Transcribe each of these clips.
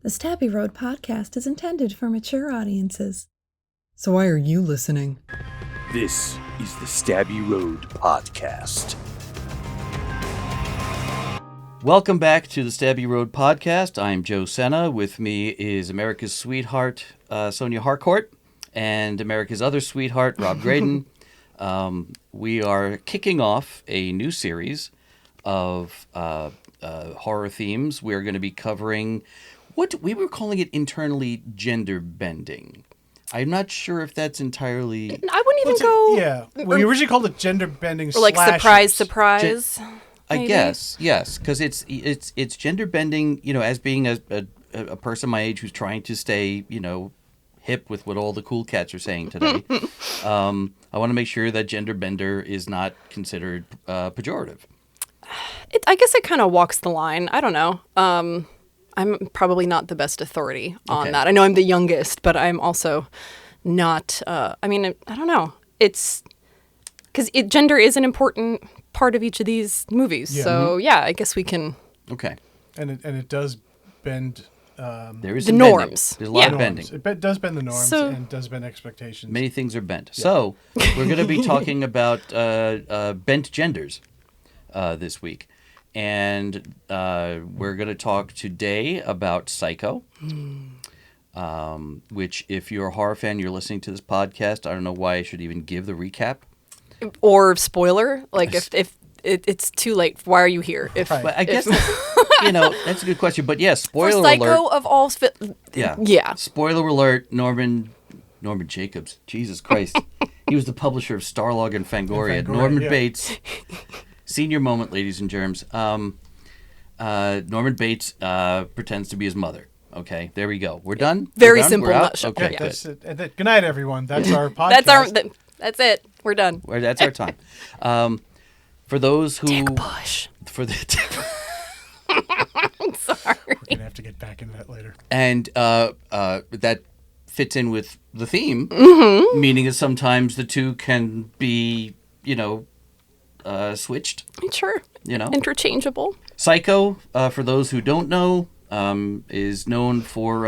The Stabby Road podcast is intended for mature audiences. So why are you listening? This is the Stabby Road podcast. Welcome back to the Stabby Road podcast. I'm Joe Senna. With me is America's sweetheart, Sonia Harcourt, and America's other sweetheart, Rob Graydon. We are kicking off a new series of horror themes. We're going to be covering what we were calling it internally gender bending. I'm not sure if that's entirely... I wouldn't even go... Yeah. We originally called it gender bending or like surprise. I guess, yes, because it's gender bending, you know, as being a person my age who's trying to stay, you know, hip with what all the cool cats are saying today. I want to make sure that gender bender is not considered pejorative. I guess it kind of walks the line. I don't know. I'm probably not the best authority on that. I know I'm the youngest, but I'm also not, I don't know. It's because gender is an important part of each of these movies. Yeah. So, I guess we can. Okay. And it does bend. There is the norms. There's a lot of bending. It does bend the norms and does bend expectations. Many things are bent. Yeah. So, we're going to be talking about bent genders this week. And we're going to talk today about Psycho, which if you're a horror fan, you're listening to this podcast, I don't know why I should even give the recap. Or spoiler, like if it's too late, why are you here? But I guess, that's a good question. But yeah, spoiler Psycho alert. Psycho of all... Yeah. Spoiler alert, Norman Jacobs. Jesus Christ. He was the publisher of Starlog and Fangoria. Norman Bates... Senior moment, ladies and germs. Norman Bates pretends to be his mother. Okay, there we go. We're done? Very We're done? simple. We're out? Okay, yeah, good. Good night, everyone. That's our podcast. That's it. We're done. That's our time. For those who... Dick Bush. I'm sorry. We're going to have to get back into that later. And that fits in with the theme, meaning that sometimes the two can be, switched. Sure. Interchangeable. Psycho, for those who don't know, is known for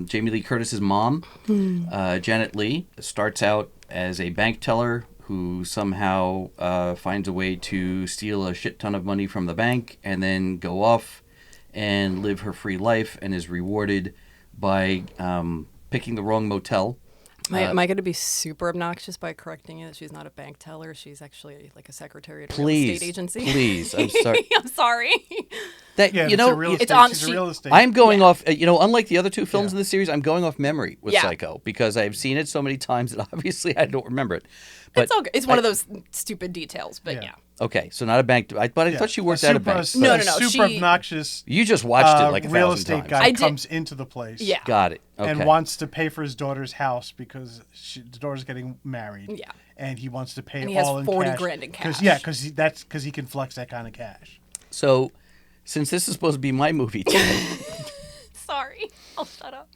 Jamie Lee Curtis's mom, Janet Leigh. Starts out as a bank teller who somehow finds a way to steal a shit ton of money from the bank and then go off and live her free life and is rewarded by picking the wrong motel. Am I going to be super obnoxious by correcting you that she's not a bank teller? She's actually like a secretary at a real estate agency. Please, I'm sorry. I'm sorry. She's a real estate. I'm going off, unlike the other two films in the series, I'm going off memory with Psycho because I've seen it so many times that obviously I don't remember it. But it's okay. It's one of those stupid details, but yeah. Okay, so not a bank, but I thought she worked at a bank. No. Super obnoxious. You just watched it like 1,000 real estate times. guy comes into the place. Yeah. Got it. Okay. And wants to pay for his daughter's house because the daughter's getting married. Yeah. And he wants to pay and he all has in 40 cash. grand in cash. Because he can flex that kind of cash. So, since this is supposed to be my movie today. Sorry. I'll shut up.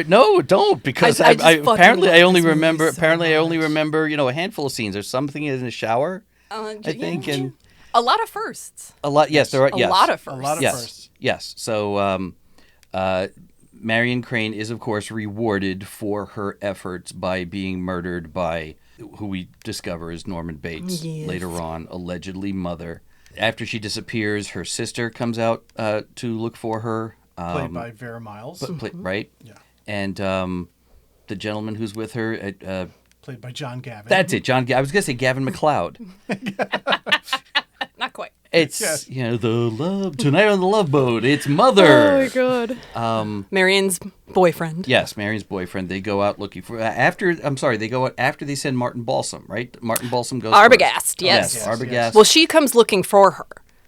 No, don't, because I apparently I only remember a handful of scenes. There's something in the shower, I think, and a lot of firsts. A lot, yes, there are. Yes, a lot of firsts. A lot of firsts. Yes. So, Marion Crane is, of course, rewarded for her efforts by being murdered by who we discover is Norman Bates later on, allegedly mother. After she disappears, her sister comes out to look for her. Played by Vera Miles. Right? Yeah. And the gentleman who's with her... played by John Gavin. That's it, John. I was going to say Gavin MacLeod. Not quite. It's, the love... Tonight on the Love Boat, it's Mother. Oh, my God. Marion's boyfriend. Yes, Marion's boyfriend. They go out looking for... they go out after they send Martin Balsam, right? Martin Balsam goes Arbogast, first. yes. Arbogast. Well, she comes looking for her.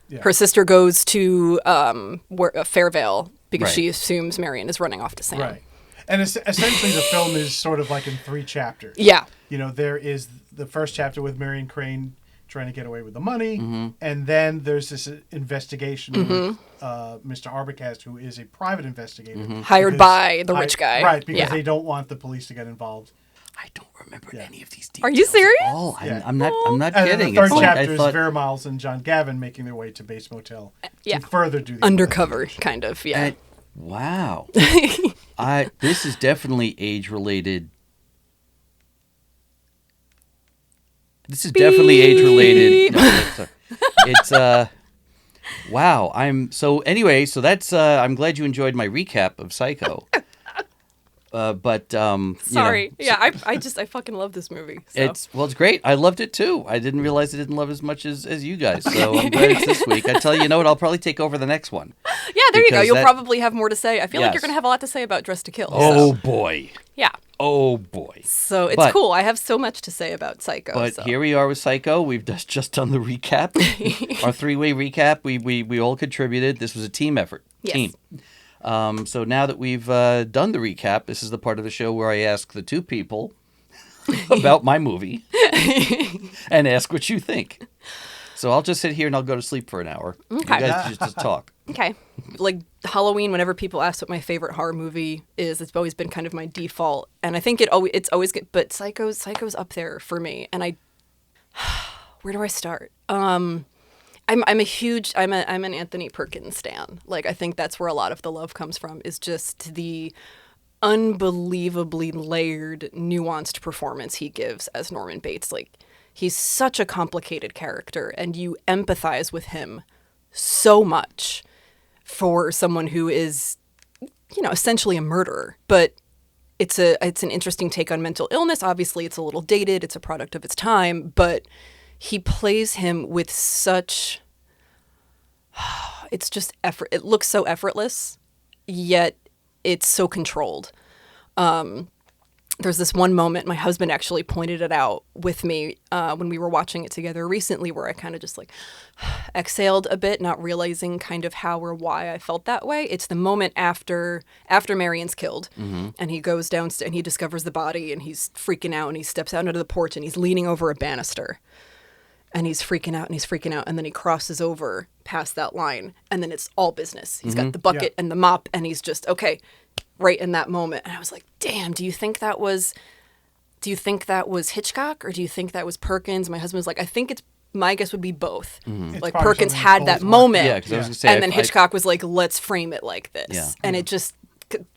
Yeah. Her sister goes to Fairvale because she assumes Marion is running off to Sam. Right. And essentially the film is sort of like in 3 chapters. Yeah. There is the first chapter with Marion Crane trying to get away with the money, and then there's this investigation with Mr. Arbogast, who is a private investigator. Hired by the rich guy. Right, because they don't want the police to get involved. I don't remember any of these details. Are you serious? Oh, I'm not kidding. And the third chapter is Vera Miles and John Gavin making their way to Bates Motel to further do the undercover, kind of, yeah. Wow. This is definitely age-related. This is definitely age-related. No, it's wow. So that's I'm glad you enjoyed my recap of Psycho. But Sorry. you know, I fucking love this movie. So. It's great. I loved it too. I didn't realize I didn't love it as much as you guys. So I'm glad it's this week. I tell you, you know what? I'll probably take over the next one. Yeah, there you go. You'll probably have more to say. I feel like you're going to have a lot to say about Dress to Kill. Oh boy. Yeah. Oh boy. So it's cool. I have so much to say about Psycho. But here we are with Psycho. We've just done the recap, our 3-way recap. We all contributed. This was a team effort. Yes. Team. So now that we've done the recap, this is the part of the show where I ask the two people about my movie and ask what you think. So I'll just sit here and I'll go to sleep for an hour. Okay. You guys just talk. Okay. Like Halloween, whenever people ask what my favorite horror movie is, it's always been kind of my default. And I think it's always good, but Psycho's up there for me. And where do I start? I'm an Anthony Perkins stan. Like, I think that's where a lot of the love comes from, is just the unbelievably layered, nuanced performance he gives as Norman Bates. Like, he's such a complicated character, and you empathize with him so much for someone who is, essentially a murderer. But it's an interesting take on mental illness. Obviously, it's a little dated. It's a product of its time, but he plays him with such, it's just effort. It looks so effortless, yet it's so controlled. There's this one moment, my husband actually pointed it out with me when we were watching it together recently, where I kind of just like exhaled a bit, not realizing kind of how or why I felt that way. It's the moment after Marion's killed, and he goes downstairs and he discovers the body, and he's freaking out, and he steps out onto the porch, and he's leaning over a banister. And he's freaking out, and then he crosses over past that line, and then it's all business. He's got the bucket and the mop, and he's just, okay, right in that moment. And I was like, damn, do you think that was Hitchcock, or do you think that was Perkins? My husband was like, I think my guess would be both. Like, Perkins had that moment, Yeah, 'cause I was gonna say, and then Hitchcock was like, let's frame it like this. Yeah. And it just,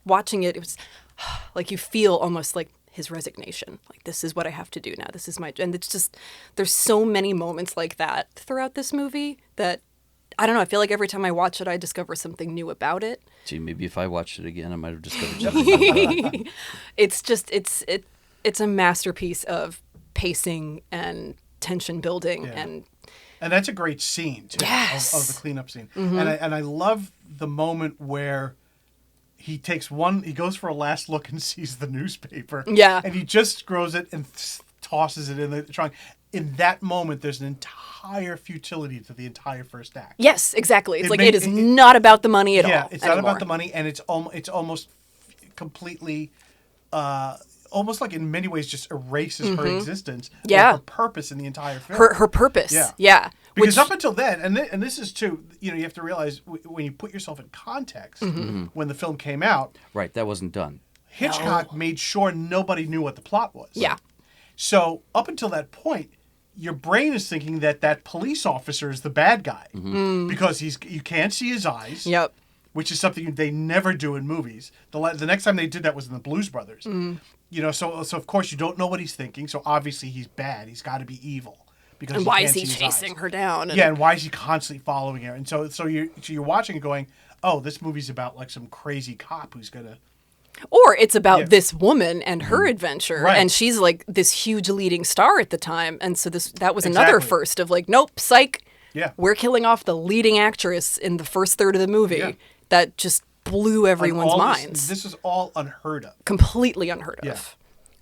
watching it, it was like, you feel almost like his resignation. Like, this is what I have to do now. This is and it's just, there's so many moments like that throughout this movie that, I don't know, I feel like every time I watch it, I discover something new about it. Gee, maybe if I watched it again, I might have discovered something. It's just, it's a masterpiece of pacing and tension building. And that's a great scene too. Yes. Of the cleanup scene. And I love the moment where he goes for a last look and sees the newspaper. Yeah. And he just throws it and tosses it in the trunk. In that moment, there's an entire futility to the entire first act. Yes, exactly. It's it is not about the money at all. Yeah, it's not about the money, and it's almost completely, almost like in many ways just erases her existence. Yeah. Or her purpose in the entire film. Her purpose. Yeah. Because up until then, and this is too, you have to realize when you put yourself in context, when the film came out, Right, that wasn't done. Hitchcock made sure nobody knew what the plot was. Yeah. So up until that point, your brain is thinking that police officer is the bad guy because you can't see his eyes. Yep. Which is something they never do in movies. The next time they did that was in the Blues Brothers. So of course you don't know what he's thinking. So obviously he's bad. He's got to be evil. Because And why is he chasing her down? Yeah, and why is he constantly following her? And so you're watching and going, oh, this movie's about like some crazy cop who's gonna. Or it's about this woman and her adventure, Right. and she's like this huge leading star at the time, and so that was another first of like, nope, psych. Yeah. We're killing off the leading actress in the first third of the movie. Yeah. That just blew everyone's minds. This is all unheard of. Completely unheard of. Yeah.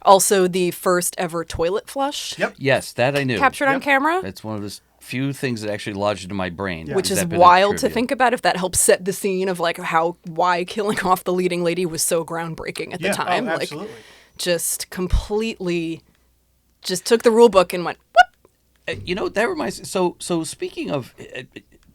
Also, the first ever toilet flush. Yep. Yes, that I knew. Captured on camera. That's one of the few things that actually lodged into my brain. Which is that bit of wild to trivia. think about, if that helps set the scene of like why killing off the leading lady was so groundbreaking at the time. Oh, absolutely. Like, just completely just took the rule book and went, what? That reminds me. So speaking of,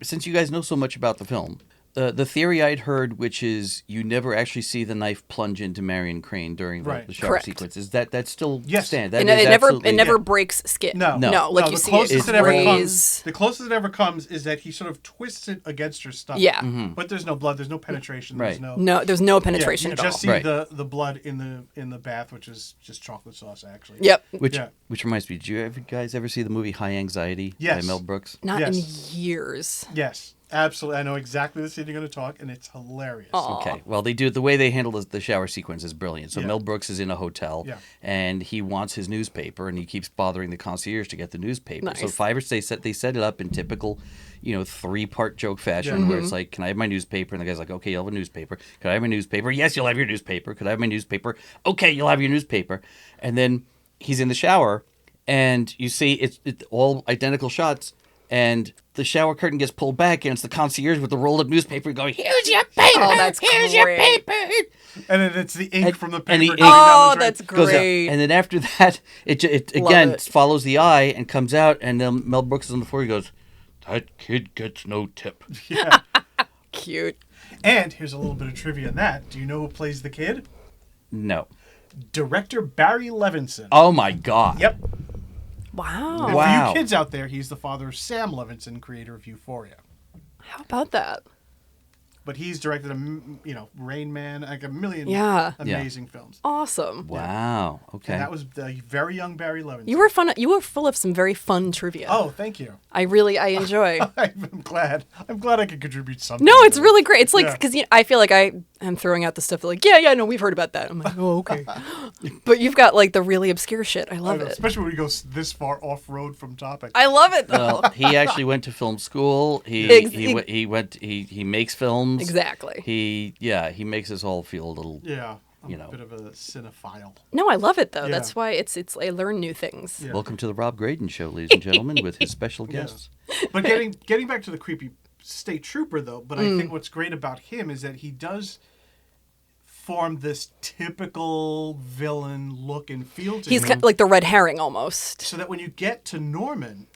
since you guys know so much about the film, the theory I'd heard, which is you never actually see the knife plunge into Marion Crane during Right. the shower Correct. sequence. Is that still Yes. stand? It, That is it never absolutely- it never breaks skin. No. like No, you the see closest it it ever raise. comes. The closest it ever comes is that he sort of twists it against her stomach. Yeah. But there's no blood. There's no penetration. There's Right. no. No, there's no Yeah, penetration you at all. just see Right. the blood in the bath, which is just chocolate sauce, actually. Yep. Which reminds me, did you guys ever see the movie High Anxiety by Yes. Mel Brooks? Not in Yes. years. Yes, absolutely. I know exactly the scene you're going to talk, and it's hilarious. Okay. Well, they do the way they handle the shower sequence is brilliant. So Yeah. Mel Brooks is in a hotel, Yeah. and he wants his newspaper, and he keeps bothering the concierge to get the newspaper. So Nice. they set it up in typical, 3-part joke fashion, Yeah. where it's like, "Can I have my newspaper?" And the guy's like, "Okay, you'll have a newspaper. Could I have my newspaper? Yes, you'll have your newspaper. Could I have my newspaper? Okay, you'll have your newspaper." And then he's in the shower, and you see it's all identical shots. And the shower curtain gets pulled back, and it's the concierge with the rolled up newspaper going, "Here's your paper. Oh, that's Here's your great. paper." And then it's the ink And- from the and the paper. ink- going down Oh, the drain. that's Goes out. great. And then after that, it Love again it. follows the eye and comes out, and then Mel Brooks is on the floor. He goes, "That kid gets no tip." Yeah. Cute. And here's a little bit of trivia on that. Do you know who plays the kid? No. Director Barry Levinson. Oh my God. Yep. Wow. And Wow. for you kids out there, he's the father of Sam Levinson, creator of Euphoria. How about that? But he's directed Rain Man, like a million Yeah. amazing films. Awesome. Wow. Okay. And that was the very young Barry Levinson. You were fun. You were full of some very fun trivia. Oh, thank you. I enjoy. I'm glad. I'm glad I could contribute something. No, it's to it. really great. It's like Yeah. because I feel like I am throwing out the stuff that like no, we've heard about that. I'm like, oh, okay. But you've got like the really obscure shit. I I love know, it. especially when you go this far off road from topic. I love it though. Well, he actually went to film school. Ex- He makes films. Exactly. He makes us all feel a little. Yeah, I'm You know. a bit of a cinephile. No, I love it though. Yeah. That's why it's I learn new things. Yeah. Welcome to the Rob Graydon Show, ladies and gentlemen, with his special guests. But getting back to the creepy state trooper though, but I think what's great about him is that he does form this typical villain look and feel to He's him. kind of like the red herring almost. So that when you get to Norman,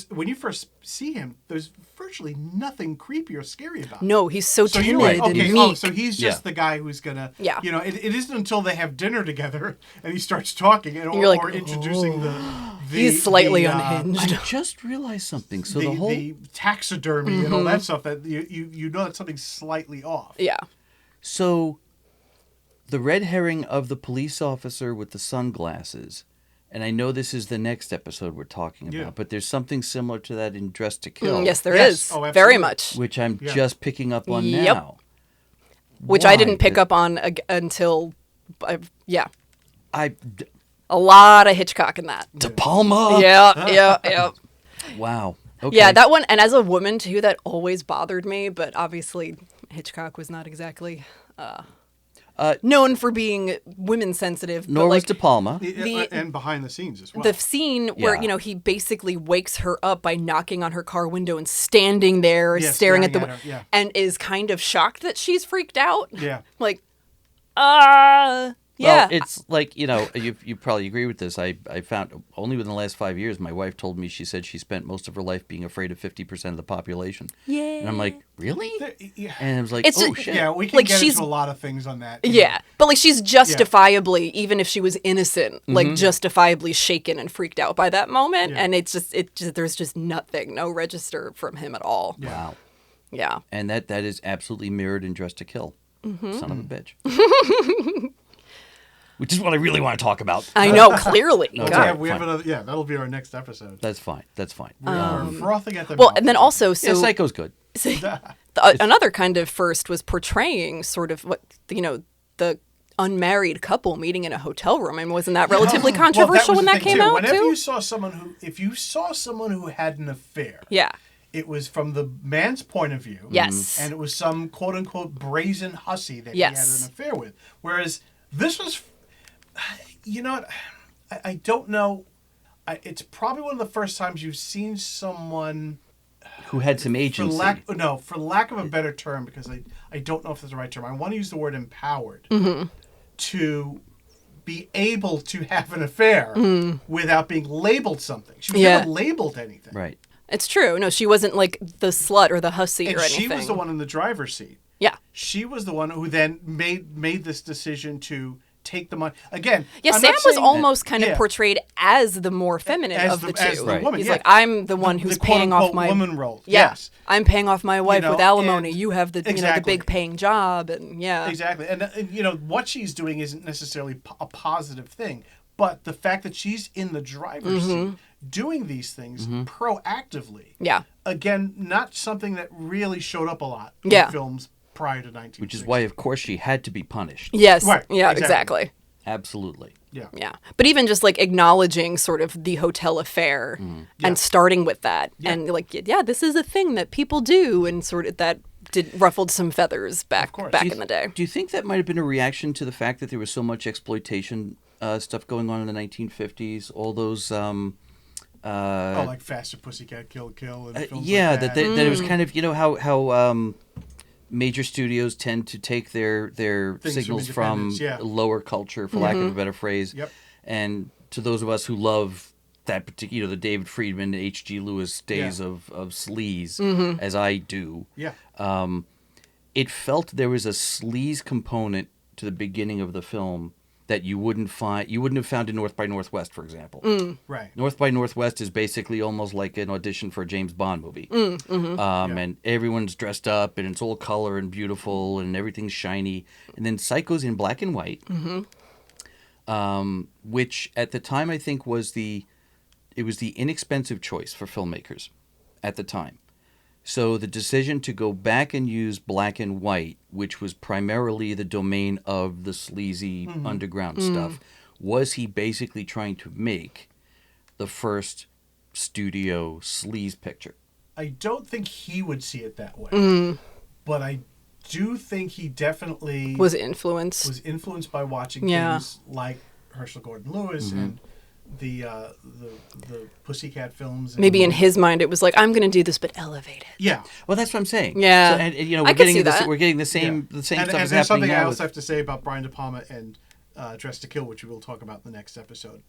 when you first see him, there's virtually nothing creepy or scary about him. No, he's so So timid you're like, and okay, meek. so he's just Yeah. the guy who's gonna, Yeah. it isn't until they have dinner together and he starts talking and You're like, or introducing the He's slightly I unhinged. just realized something. So the, the whole the taxidermy and all that stuff that you know that something's slightly off. Yeah. So, the red herring of the police officer with the sunglasses, and I know this is the next episode we're talking about, Yeah. but there's something similar to that in Dress to Kill, Yes, there Yes. is. Oh, absolutely. Very much. which I'm Yeah. just picking up on Yep. now. Which Why? I didn't pick up on until, yeah, I a lot of Hitchcock in that. De Palma. Yeah. Wow. Okay. Yeah, that one, and as a woman too, that always bothered me. But obviously, Hitchcock was not exactly known for being women sensitive. Nor but was like, De Palma. And behind the scenes as well. the scene where Yeah. he basically wakes her up by knocking on her car window and standing there Yeah, staring at the staring at her, yeah. and is kind of shocked that she's freaked out. Yeah. Like, Well, yeah. it's like, you probably agree with this. I found only within the last 5 years, my wife told me, she said she spent most of her life being afraid of 50% of the population. Yeah. And I'm like, really? Yeah. And I was like, It's oh, just- shit. Yeah, we can Like, get she's- into a lot of things on that. Yeah, but like she's justifiably, even if she was innocent, Mm-hmm. like justifiably shaken and freaked out by that moment, Yeah. and it's just there's just nothing, no register from him at all. Wow. Yeah, And that is absolutely mirrored in Dress to Kill. Mm-hmm. Son of a bitch. Which is what I really want to talk about. I know clearly. No, it's God. all Yeah, right, we have fine. another. Yeah, that'll be our next episode. That's fine. That's fine. We're frothing at the Well, mouth. and then also, Yeah, so Psycho's good. another kind of first was portraying sort of what the unmarried couple meeting in a hotel room, and wasn't that relatively Well, controversial was when the that thing, came out Whenever too? you saw if you saw someone who had an affair, Yeah. it was from the man's point of view. Yes. And it was some quote unquote brazen hussy that Yes. he had an affair with. Whereas this was, you know what, I don't know. It's probably one of the first times you've seen someone, Who had some for agency. lack of a better term, because I don't know if that's the right term. I want to use the word empowered to be able to have an affair without being labeled something. She was Yeah. never labeled anything. Right. It's true. No, she wasn't like the slut or the hussy And or anything. she was the one in the driver's seat. Yeah. She was the one who then made this decision to take the money. Again, Yeah, I'm Sam not was saying almost kind of yeah, portrayed as the more feminine as of the two. as the Right. woman. He's yeah. like, I'm the one who's the paying off quote-unquote my woman role. Yeah, Yes. I'm paying off my wife with alimony. and- You have the the Exactly. big paying job, and yeah, Exactly. And what she's doing isn't necessarily a positive thing, but the fact that she's in the driver's seat doing these things proactively. Yeah. Again, not something that really showed up a lot Yeah. in films prior to 1960. Which is why, of course, she had to be punished. Yes, Right, yeah, exactly. exactly. Absolutely. Yeah. Yeah. But even just like acknowledging sort of the hotel affair and starting with that and like, yeah, this is a thing that people do and sort of that ruffled some feathers back course. in the day. Do you think that might have been a reaction to the fact that there was so much exploitation stuff going on in the 1950s? All those... like Faster Pussycat Kill Kill and films yeah, like that that. it was kind of, how major studios tend to take their Things from signals from independents, yeah. lower culture, for lack of a better phrase. Yep. And to those of us who love that particular, the David Friedman, H.G. Lewis days Yeah. of sleaze, as I do, Yeah. it felt there was a sleaze component to the beginning of the film that you wouldn't have found in North by Northwest, for example. Right. North by Northwest is basically almost like an audition for a James Bond movie. And everyone's dressed up, and it's all color and beautiful, and everything's shiny. And then Psycho's in black and white, which at the time I think was the inexpensive choice for filmmakers at the time. So the decision to go back and use black and white, which was primarily the domain of the sleazy underground stuff, was he basically trying to make the first studio sleaze picture? I don't think he would see it that way. But I do think he definitely Was influenced. was influenced by watching Yeah. things like Herschel Gordon Lewis and the Pussycat films. And, Maybe in his mind it was like, I'm going to do this, but elevate it. Yeah. Well, that's what I'm saying. Yeah. So, and I we're could getting see this, that. we're getting the same And stuff is there's happening something now. else I have to say about Brian De Palma and Dress to Kill, which we will talk about in the next episode.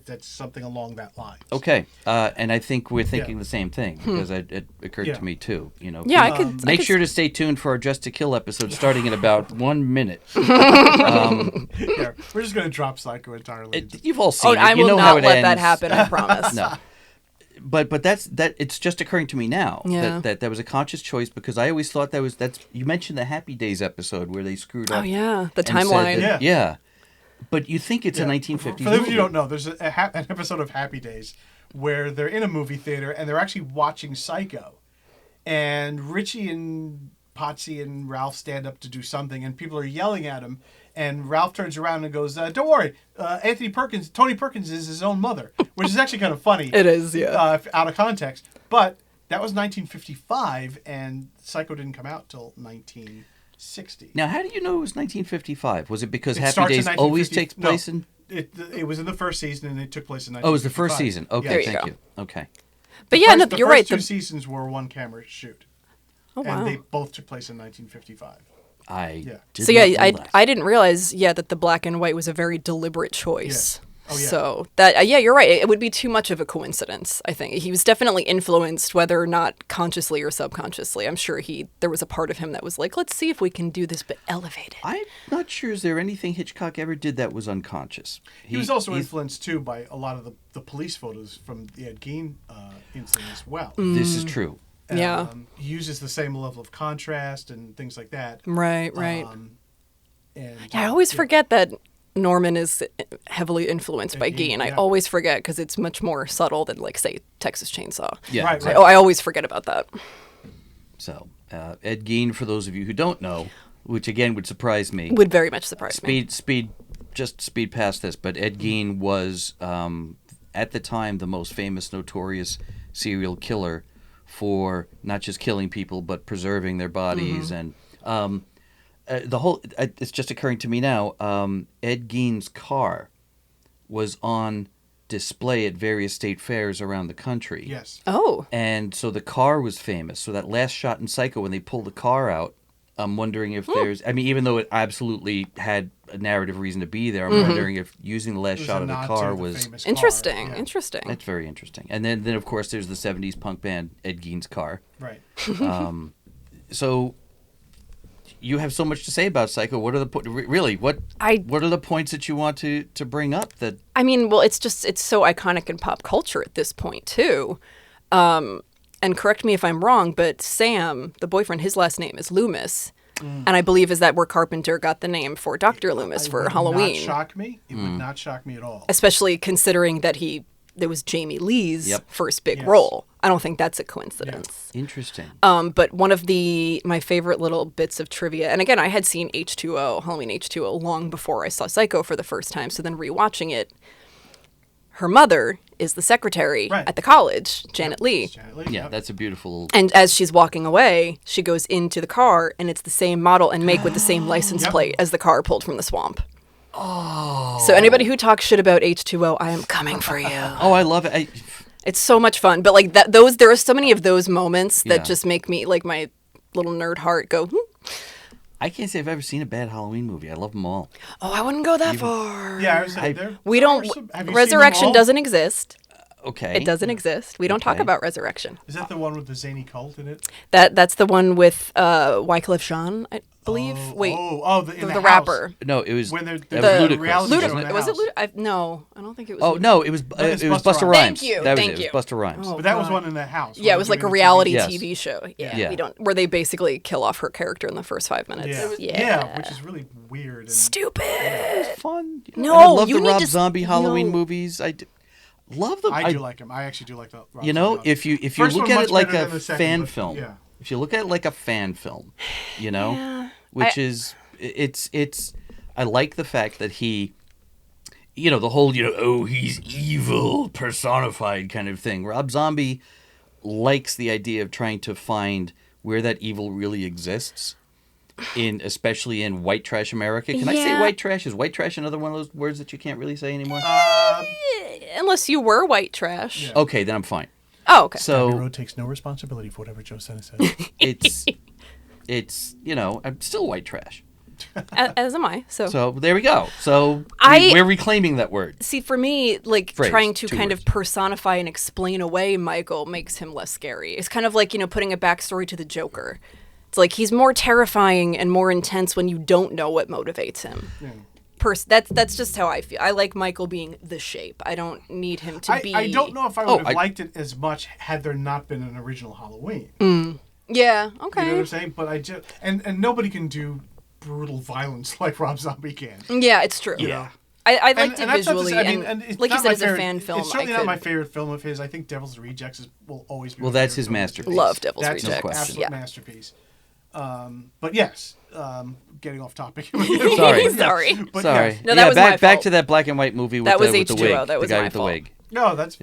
That's something along that line. Okay, and I think we're thinking Yeah. the same thing because it occurred Yeah. to me too. Yeah, I could Make sure to stay tuned for our Dress to Kill episode starting in about 1 minute. Yeah, we're just going to drop Psycho entirely. You've all seen Oh, it. I You will know how not it let that ends. happen, I promise. No. But that's it's just occurring to me now Yeah. that was a conscious choice because I always thought that's you mentioned the Happy Days episode where they screwed up. Oh, yeah. The and said timeline. that- yeah. But you think it's a Yeah. 1950s For those of movie. you who don't know, there's an episode of Happy Days where they're in a movie theater and they're actually watching Psycho. And Richie and Potsy and Ralph stand up to do something and people are yelling at him. And Ralph turns around and goes, don't worry, Tony Perkins is his own mother, which is actually kind of funny. It is, yeah. Out of context. But that was 1955 and Psycho didn't come out till 1960. Now, how do you know it was 1955? Was it because It Happy starts in Days always 1950 takes place in... It was in the first season and it took place in 1955. Oh, it was the first season. Okay, There you thank go. you. Okay. But yeah, no, The you're first right. two seasons were one camera shoot. Oh, wow. And they both took place in 1955. I did So not yeah, know that. I didn't realize that the black and white was a very deliberate choice. Yeah. Oh, yeah. So that you're right. It would be too much of a coincidence. I think he was definitely influenced, whether or not consciously or subconsciously. I'm sure there was a part of him that was like, let's see if we can do this, but elevate it. I'm not sure. Is there anything Hitchcock ever did that was unconscious? He was also he's- influenced, too, by a lot of the police photos from the Ed Gein incident as well. This is true. Yeah. He uses the same level of contrast and things like that. Right. And Yeah, I always forget that Norman is heavily influenced by Gein, Gein. I yeah. always forget because it's much more subtle than, like, say, Texas Chainsaw. Yeah. Right, exactly. I always forget about that. So, Ed Gein, for those of you who don't know, which again would surprise me. Would very much surprise me. Speed past this, but Ed Gein was, at the time, the most famous, notorious serial killer for not just killing people, but preserving their bodies. And it's just occurring to me now, Ed Gein's car was on display at various state fairs around the country. Yes. Oh. And so the car was famous. So that last shot in Psycho, when they pull the car out, I'm wondering if there's... I mean, even though it absolutely had a narrative reason to be there. I'm wondering if using the last It was shot a of the nod car to the was famous car. Interesting. Yeah. Interesting. that's very interesting. And then of course there's the 70s punk band Ed Gein's car. Right. So you have so much to say about Psycho. What are the what are the points that you want to bring up that I mean, well, it's so iconic in pop culture at this point too. And correct me if I'm wrong, but Sam, the boyfriend, his last name is Loomis. And I believe is that where Carpenter got the name for Dr. Loomis for Halloween. It would not shock me. It would not shock me at all. Especially considering that there was Jamie Lee's Yep. first big Yes. role. I don't think that's a coincidence. interesting? But one of my favorite little bits of trivia, and again, I had seen Halloween H2O long before I saw Psycho for the first time, so then rewatching it, her mother is the secretary Right. at the college, Janet Leigh. Janet Leigh, Yeah, yep. that's a beautiful. And as she's walking away, she goes into the car, and it's the same model and make with the same license Yep. plate as the car pulled from the swamp. Oh. So anybody who talks shit about H2O, I am coming for you. Oh, I love it. It's so much fun. But like there are so many of those moments that Yeah. just make me, like, my little nerd heart go, I can't say I've ever seen a bad Halloween movie. I love them all. oh, I wouldn't go that far. Yeah, I was saying, there We there don't. are some- have you seen them Resurrection all? doesn't exist. Okay. It doesn't exist. We don't talk Okay. about Resurrection. Is that the one with the zany cult in it? That's the one with Wyclef Jean, I believe. Wait, the the house. rapper. No, it was. When they're- that the was Ludacris, reality wasn't show it? in the Was it? house. No, I don't think it was. Oh Luda- no, it was it's it was Busta Busta Rhymes. Rhymes. Thank you, That was thank it. It you. was Busta Rhymes. Oh, But that was God. one in the house. Yeah, it when was they're like a doing the reality Yes. TV show. Yeah, Yeah. we don't. Where they basically kill off her character in the first 5 minutes. Yeah, which is really weird. And Stupid. Fun. No, And I love you the need Rob to Zombie Halloween no. movies. Love them. I do like him. I actually do like the. Rob You know, Zombie. if you First look one at much it like better a than the second, fan but, film, yeah. if you look at it like a fan film, you know, Yeah. which is it's I like the fact that he, you know, the whole oh he's evil personified kind of thing. Rob Zombie likes the idea of trying to find where that evil really exists. Especially in white trash America. Can I say Yeah. white trash? Is white trash another one of those words that you can't really say anymore? Unless you were white trash. Yeah. Okay, then I'm fine. Oh, okay. Stabby So Road takes no responsibility for whatever Joe Senna says. it's I'm still white trash. As am I. So there we go. So I- we're reclaiming that word. See, for me, like, Phrase, trying to 2 kind words. of personify and explain away Michael makes him less scary. It's kind of like, putting a backstory to the Joker. It's like he's more terrifying and more intense when you don't know what motivates him. That's just how I feel. I like Michael being the Shape. I don't need him to be. I don't know if I would have I- liked it as much had there not been an original Halloween. Yeah. You Okay. know what I'm saying? But I just and nobody can do brutal violence like Rob Zombie can. Yeah, it's true. Yeah. I liked it that's not to visually, say- and it's like you not said, my as a favorite- fan film, It's certainly I not could my favorite film of his. I think Devil's Rejects will always be. Well, my that's favorite his film of masterpiece. love Devil's That's his Rejects. absolute Yeah. masterpiece. But yes, getting off topic. Sorry. Sorry. But Sorry. yes. No, that was back my back fault. to that black and white movie with That was the H2O. wig. That was the guy my with the fault. wig. No, that's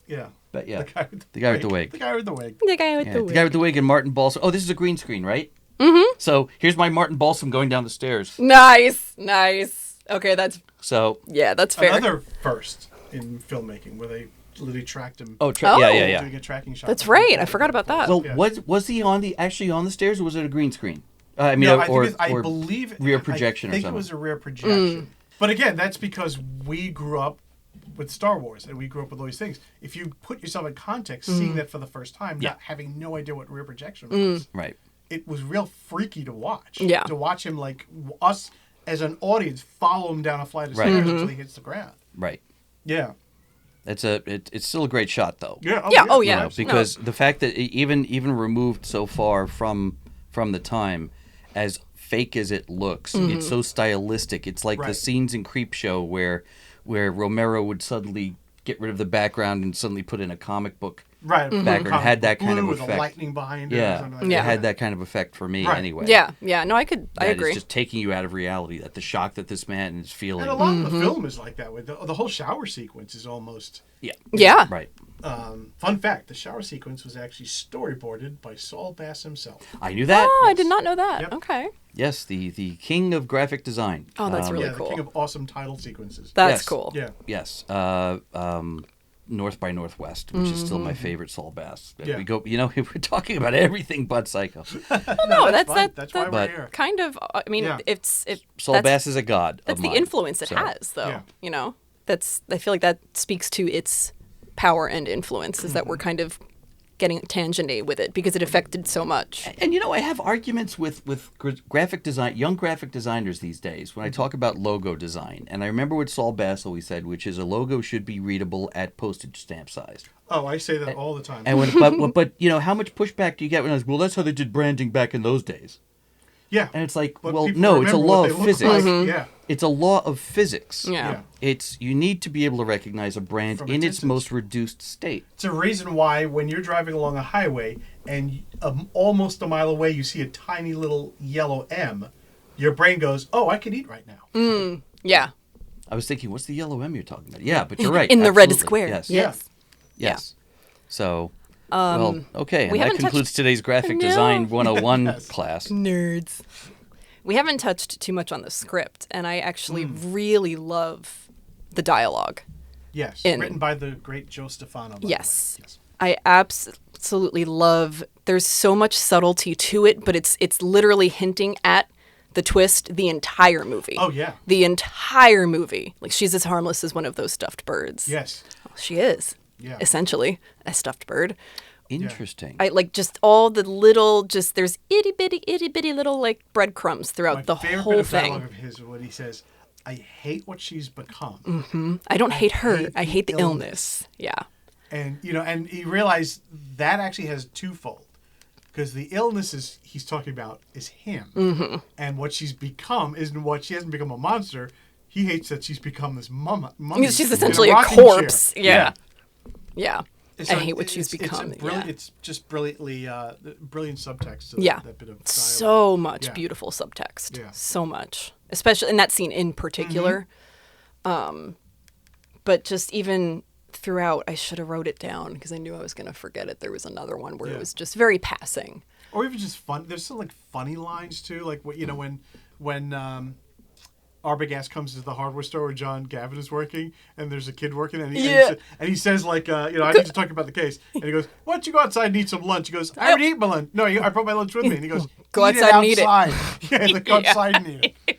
yeah. But yeah. The guy with The guy with the wig. The guy with the wig. The guy with Yeah, the the wig. guy with the wig and Martin Balsam. Oh, this is a green screen, right? Mm-hmm. So here's my Martin Balsam going down the stairs. Nice. Okay, that's So fair. Another first in filmmaking where they literally tracked him. yeah, Oh. Doing a tracking shot. That's right. I forgot about that. Well, Yeah. was he actually on the stairs, or was it a green screen? I mean, No, or I or believe rear projection I or think something. it was a rear projection. But again, that's because we grew up with Star Wars and we grew up with all these things. If you put yourself in context, seeing that for the first time, Yeah. not having no idea what rear projection was, Right. it was real freaky to watch. Yeah. To watch him us as an audience follow him down a flight of stairs until he hits the ground. Right. Yeah. It's still a great shot though. Yeah. Yeah, oh, You yeah. know, because the fact that even removed so far from the time, as fake as it looks, it's so stylistic. It's like the Right. scenes in Creepshow where Romero would suddenly get rid of the background and suddenly put in a comic book. Right. Background had that kind of with effect. the lightning behind it. Or Yeah, something it like Yeah. that. had that kind of effect for me Right. anyway. Yeah. No, I That agree. is just taking you out of reality. That the shock that this man is feeling. And a lot of the film is like that. With the whole shower sequence is almost. Yeah. Right. Fun fact: the shower sequence was actually storyboarded by Saul Bass himself. I knew that. Oh, I did not know that. Yep. Okay. Yes, the king of graphic design. Oh, that's really Yeah, cool. the king of awesome title sequences. That's Yes. cool. Yeah. Yes. North by Northwest, which is still my favorite Saul Bass. Yeah. We go, we're talking about everything but Psycho. No, that's fine. that's That's why we're here. kind of. I mean, Yeah. Saul Bass is a god. That's of the mine, influence it so. has, though. Yeah. You know, I feel like that speaks to its power and influence. Is that we're kind of getting tangent with it because it affected so much. And I have arguments with graphic design, young graphic designers these days when I talk about logo design. And I remember what Saul Bass always said, which is a logo should be readable at postage stamp size. Oh, I say that all the time. And but how much pushback do you get when I was, well, that's how they did branding back in those days. Yeah. And it's like, But well, people no, it's a remember law what of they look physics. like. Yeah. It's a law of physics. Yeah. You need to be able to recognize a brand From in a its distance. most reduced state. It's a reason why when you're driving along a highway and almost a mile away you see a tiny little yellow M, your brain goes, "Oh, I can eat right now." Yeah. I was thinking, what's the yellow M you're talking about? Yeah, but you're right. In the red absolutely. square. Yes. Yes. Yes. So, well, okay. we And that haven't concludes touched- today's Graphic No. Design 101 Yes. class. Nerds. We haven't touched too much on the script, and I actually really love the dialogue. Yes. In- Written by the great Joe Stefano. by the way. Yes. Yes. I absolutely love. There's so much subtlety to it, but it's literally hinting at the twist the entire movie. Oh, yeah. The entire movie. Like, she's as harmless as one of those stuffed birds. Yes. She is. Yeah. Essentially a stuffed bird. Interesting. I like just all the little, there's itty bitty little like breadcrumbs throughout My the favorite whole bit of thing. dialogue of his is when he says, "I hate what she's become." I don't hate her. hate I the hate the illness. illness. Yeah. And and he realized that actually has twofold, because the illness he's talking about is him, and what she's become isn't what she hasn't become a monster. He hates that she's become this mummy. She's in essentially a rocking chair. corpse. Yeah. Yeah. So I hate what she's become. It's brilliant. Yeah. It's just brilliantly brilliant subtext to Yeah. that bit of dialogue. So much Yeah. beautiful subtext. Yeah. So much. Especially in that scene in particular. But just even throughout, I should have wrote it down because I knew I was going to forget it. There was another one where it was just very passing. Or even just fun. There's some like funny lines too, like what when Arbogast comes to the hardware store where John Gavin is working, and there's a kid working, and he says like, I need to talk about the case, and he goes, "Why don't you go outside and eat some lunch?" He goes, "I already ate my lunch. No, I brought my lunch with me." And he goes, Go "Eat outside and eat it." outside." Yeah, like go outside and eat it.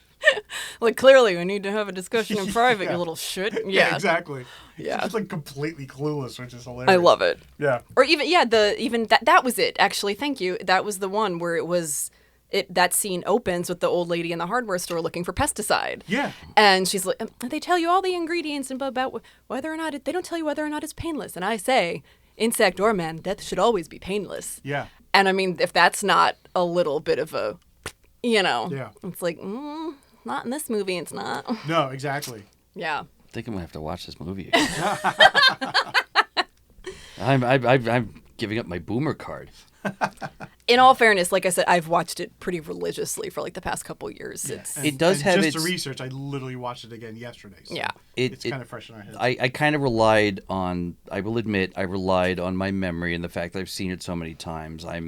Like, clearly, we need to have a discussion in private, Yeah. you little shit. Yeah, exactly. Yeah. He's just like completely clueless, which is hilarious. I love it. Yeah. Or even that was it, actually. Thank you. That was the one where that scene opens with the old lady in the hardware store looking for pesticide. Yeah. And she's like, they tell you all the ingredients and about whether or not they don't tell you whether or not it's painless. And I say, insect or man, death should always be painless. Yeah. And I mean, if that's not a little bit of a, Yeah. it's like, not in this movie. It's not. No, exactly. Yeah. I think I'm gonna have to watch this movie again. I'm giving up my boomer card. In all fairness, like I said, I've watched it pretty religiously for like the past couple years. It does have just its- to research. I literally watched it again yesterday. So Yeah. it's kind of fresh in our head. I kind of relied on. I will admit, I relied on my memory and the fact that I've seen it so many times. I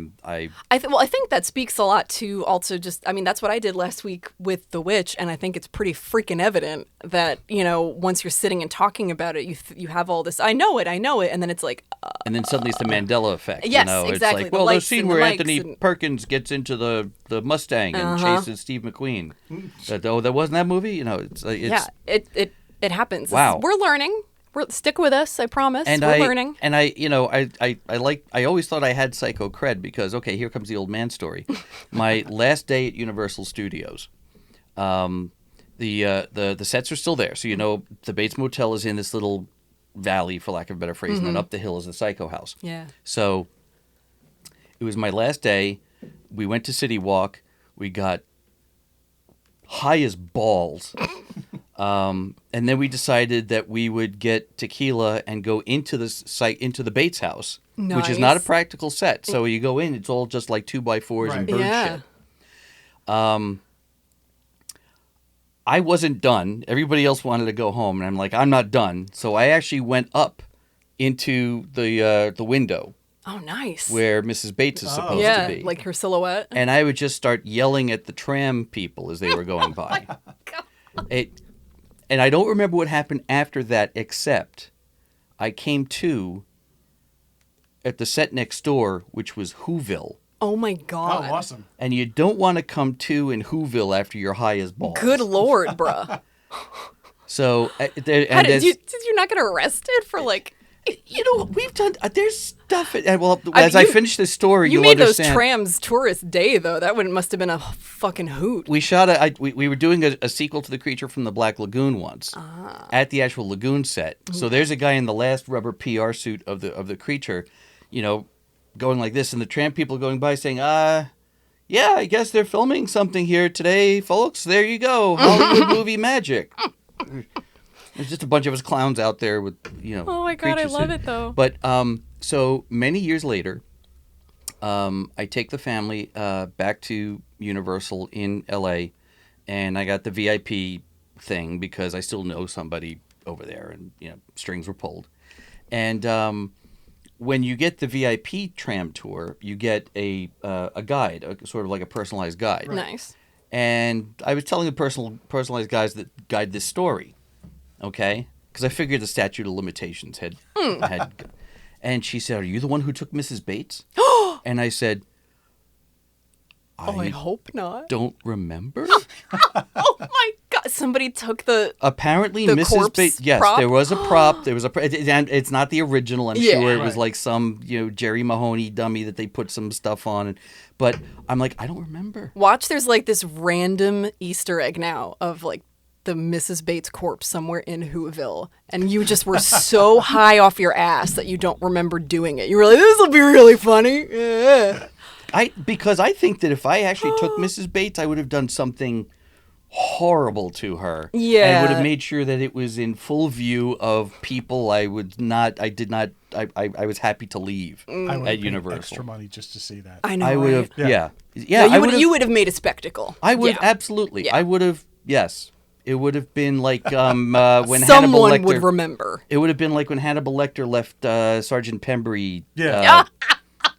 think that speaks a lot to also just, I mean, that's what I did last week with The Witch, and I think it's pretty freaking evident that, once you're sitting and talking about it, you have all this, I know it, and then it's like, and then suddenly it's the Mandela effect. Yes, It's exactly, like, the well, the lights scene and the where mics Anthony and- Perkins gets into the Mustang and chases Steve McQueen. That wasn't that movie. It's yeah, it happens. Wow. We're learning. Stick with us, I promise. And We're learning. And I always thought I had psycho cred because, okay, here comes the old man story. My last day at Universal Studios, the sets are still there. So, the Bates Motel is in this little valley, for lack of a better phrase, and then up the hill is the Psycho House. Yeah. So it was my last day. We went to City Walk. We got high as balls. And then we decided that we would get tequila and go into the Bates house, which is not a Nice. practical set. So you go in, it's all just like 2x4s and Right. bird Yeah. shit. I wasn't done. Everybody else wanted to go home, and I'm like, I'm not done. So I actually went up into the window Oh, nice. where Mrs. Bates is supposed yeah, to be. like her silhouette. And I would just start yelling at the tram people as they were going by. And I don't remember what happened after that, except I came to at the set next door, which was Whoville. Oh my Oh, God. awesome. And you don't want to come to in Whoville after you're high as balls. Good Lord, bruh. So, How did you not get arrested for like... you know, we've done, there's stuff, well, as I you- finish this story, You you'll made those understand. trams tourist day, though. That must have been a fucking hoot. We shot we were doing a sequel to The Creature from the Black Lagoon once at the actual lagoon set. So there's a guy in the last rubber PR suit of the creature, you know, going like this, and the tram people going by saying, yeah, I guess they're filming something here today, folks. There you go. Hollywood movie magic. There's just a bunch of us clowns out there with, you know. Oh my God, I creatures love in- it, though. But so many years later, I take the family back to Universal in LA, and I got the VIP thing because I still know somebody over there, and you know, strings were pulled. And when you get the VIP tram tour, you get a guide, sort of like a personalized guide. Nice. And I was telling the personalized guys that guide this story, okay? Because I figured the statute of limitations had. And she said, "Are you the one who took Mrs. Bates?" And I said, I hope not. don't remember. Oh my God. Somebody took the... Apparently, The Mrs. corpse Bates. Yes, prop? there was a prop. There was a, and it's not the original. I'm Yeah. sure it was Right. like some Jerry Mahoney dummy that they put some stuff on. But I'm like, I don't remember. Watch, there's like this random Easter egg now of like the Mrs. Bates corpse somewhere in Whoville. And you just were so high off your ass that you don't remember doing it. You were like, this will be really funny. Yeah. Because I think that if I actually took Mrs. Bates, I would have done something horrible to her. Yeah. And would have made sure that it was in full view of people I was happy to leave I would at have paid Universal. extra money just to see that. I know, I would have, right? yeah. Yeah, I would have, you would have made a spectacle. I would, Yeah. absolutely. Yeah. I would have, yes. It would have been like when Hannibal Someone Lecter... would remember. It would have been like when Hannibal Lecter left Sergeant Pembry, Yeah.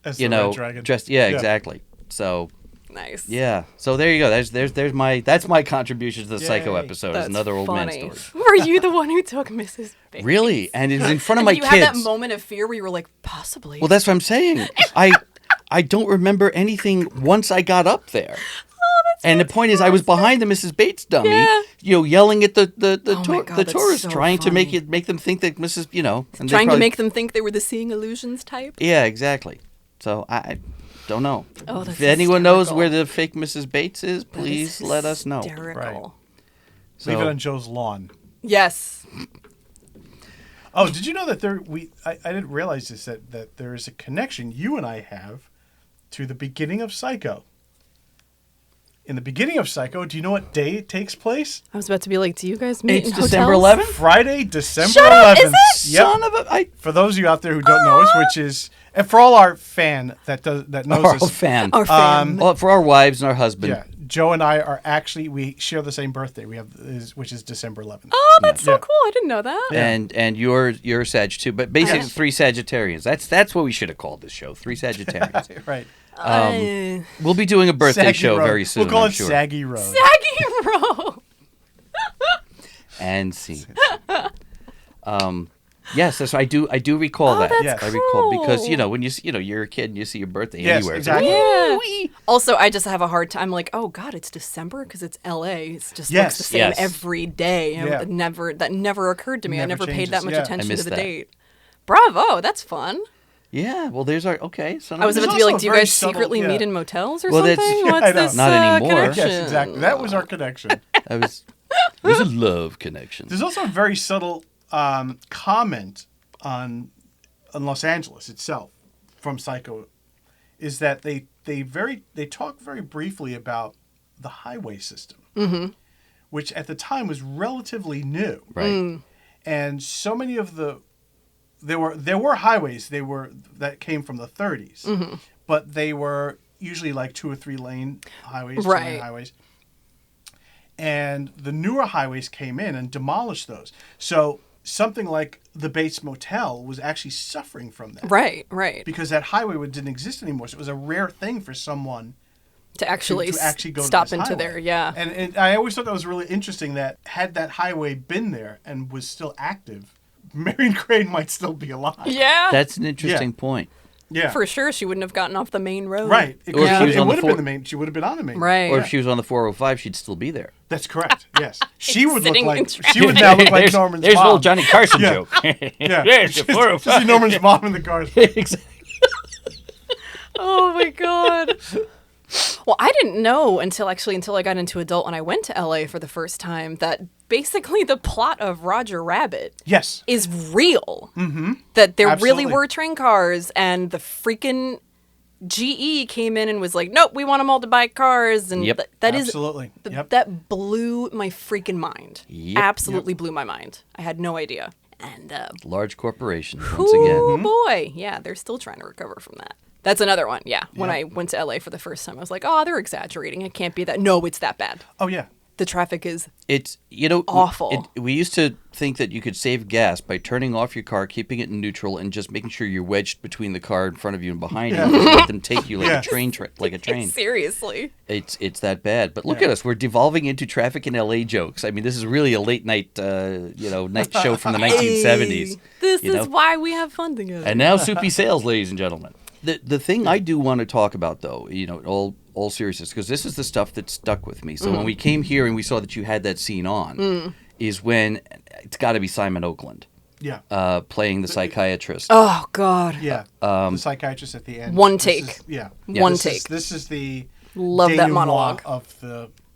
As the you know, Red Dragon. dressed... Yeah, exactly. So... Nice. Yeah. So there you go. That's my contribution to the Psycho Yay. episode. That's Is another old funny. man story. Were you the one who took Mrs. Bates? Really? And it's in front of And my you kids. had that moment of fear where you were like, possibly. Well, that's what I'm saying. I don't remember anything once I got up there. And the point is, I was behind the Mrs. Bates dummy, Yeah. yelling at the Oh my God, that's tourists, so trying to make funny. them think that Mrs. And they Trying to probably- make them think they were the seeing illusions type. Yeah, exactly. So I don't know. Oh, If that's anyone knows hysterical. where the fake Mrs. Bates is, That please is let us know. hysterical. So, Leave it on Joe's lawn. Yes. Oh, did you know that I didn't realize this, that there is a connection you and I have to the beginning of Psycho. In the beginning of Psycho, do you know what day it takes place? I was about to be like, do you guys meet It's in December hotels? 11th? Friday, December Shut 11th. up, is it? Yep. Son of a... For those of you out there who don't know us, which is, and for all our fan that knows Our us, fan. Our fan. Well, for our wives and our husband. yeah, Joe and I are actually, we share the same birthday. Which is December 11th. Oh, that's so Yeah. cool. I didn't know that. And you're Sag too, but basically Yeah. 3 Sagittarians. That's what we should have called this show. 3 Sagittarians. Right. We'll be doing a birthday Saggy show Road. very soon. We'll call I'm it sure. Saggy Road. Saggy Road. And scene. Yes, that's I do recall that. that's Yes. I recall because cool. when you're a kid and you see your birthday Yes, anywhere. It's exactly. Yeah. Also, I just have a hard time. Like, oh God, it's December because it's LA. It's just Yes. looks the same Yes. every day. And Yeah. that never occurred to me. I Never never paid changes, that much yeah. I attention to missed the that. date. Bravo, that's fun. Yeah, well, there's our okay. So I was There's about to be also like, a do you very guys subtle- secretly yeah. meet in motels or Well, that's- something? Yeah, What's I know. this Not anymore. connection? Yes, exactly. That was our connection. it was a love connection. There's also a very subtle comment on Los Angeles itself from Psycho, is that they talk very briefly about the highway system, which at the time was relatively new, Right. and so many of there were highways that came from the 30s, but they were usually like 2 or 3 lane highways, 2 lane Right. highways. And the newer highways came in and demolished those. So something like the Bates Motel was actually suffering from that. Right, right. Because that highway didn't exist anymore. So it was a rare thing for someone To actually, to actually go stop to this into highway. there, yeah. And I always thought that was really interesting that had that highway been there and was still active Marion Crane might still be alive. Yeah. That's an interesting point. Yeah. For sure, she wouldn't have gotten off the main road. Right. Or if she was It on the would have been the main. She would have been on the main. Right. Or if she was on the 405, she'd still be there. That's correct. Yes. She would look Sitting in like. traffic. She would now look like Norman's There's mom. a little Johnny Carson Yeah. joke. Yeah. There's the Just 405. see Norman's mom in the car. Exactly. Oh my god. Well, I didn't know until I got into adult and I went to LA for the first time that basically the plot of Roger Rabbit Yes. is real. Mm-hmm. That there really Absolutely. were train cars and the freaking GE came in and was like, nope, we want them all to buy cars. And Yep. that is Absolutely. Yep. that blew my freaking mind. Yep. Absolutely blew my mind. I had no idea. And Large corporations, once again. oh boy, yeah, they're still trying to recover from that. That's another one. Yeah, when I went to LA for the first time, I was like, oh, they're exaggerating. It can't be that. No, it's that bad. Oh yeah. The traffic is It's, awful. We used to think that you could save gas by turning off your car, keeping it in neutral, and just making sure you're wedged between the car in front of you and behind you. And just let them take you like Yeah. a train, like a train. seriously. It's that bad. But look at us. We're devolving into traffic in LA jokes. I mean, this is really a late night, night show from the 1970s. This you know? is why we have fun together. And now Soupy Sales, ladies and gentlemen. The thing I do want to talk about, though, all seriousness, because this is the stuff that stuck with me. So when we came here and we saw that you had that scene on, is when it's got to be Simon Oakland Yeah. playing the psychiatrist. Oh God. Yeah. the psychiatrist at the end. One This take. is- yeah. One This is- take. This is the Love that denouement monologue.